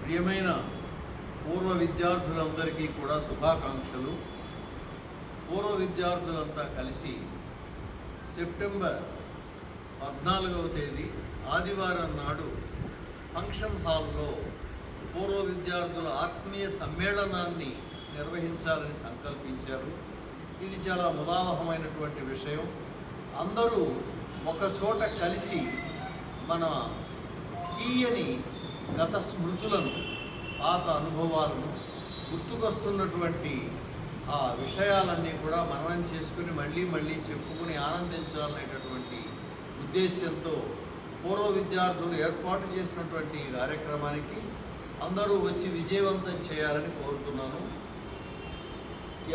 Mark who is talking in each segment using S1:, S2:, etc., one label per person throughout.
S1: ప్రియమైన పూర్వ విద్యార్థులందరికీ కూడా శుభాకాంక్షలు. పూర్వ విద్యార్థులంతా కలిసి సెప్టెంబర్ 14వ తేదీ ఆదివారం నాడు ఫంక్షన్ హాల్లో పూర్వ విద్యార్థుల ఆత్మీయ సమ్మేళనాన్ని నిర్వహించాలని సంకల్పించారు. ఇది చాలా ముదావహమైనటువంటి విషయం. అందరూ ఒక చోట కలిసి మన తీయని గత స్మృతులను, పాత అనుభవాలను, గుర్తుకొస్తున్నటువంటి ఆ విషయాలన్నీ కూడా మననం చేసుకుని మళ్ళీ మళ్ళీ చెప్పుకుని ఆనందించాలనేటటువంటి ఉద్దేశ్యంతో పూర్వ విద్యార్థులు ఏర్పాటు చేసినటువంటి కార్యక్రమానికి అందరూ వచ్చి విజయవంతం చేయాలని కోరుతున్నాను.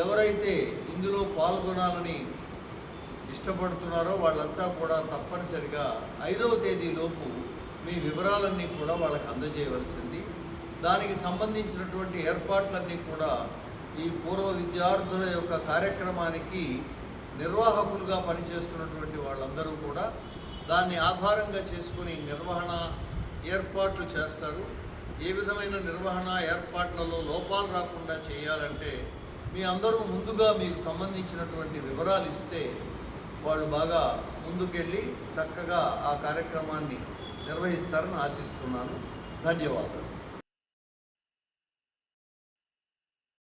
S1: ఎవరైతే ఇందులో పాల్గొనాలని ఇష్టపడుతున్నారో వాళ్ళంతా కూడా తప్పనిసరిగా 5వ తేదీలోపు మీ వివరాలన్నీ కూడా వాళ్ళకి అందజేయవలసింది. దానికి సంబంధించినటువంటి ఏర్పాట్లన్నీ కూడా ఈ పూర్వ విద్యార్థుల యొక్క కార్యక్రమానికి నిర్వాహకులుగా పనిచేస్తున్నటువంటి వాళ్ళందరూ కూడా దాన్ని ఆధారంగా చేసుకుని నిర్వహణ ఏర్పాట్లు చేస్తారు. ఏ విధమైన నిర్వహణ ఏర్పాట్లలో లోపాలు రాకుండా చేయాలంటే మీ అందరూ ముందుగా మీకు సంబంధించినటువంటి వివరాలు ఇస్తే వాళ్ళు బాగా ముందుకెళ్ళి చక్కగా ఆ కార్యక్రమాన్ని నిర్వహిస్తారని ఆశిస్తున్నాను. ధన్యవాదాలు.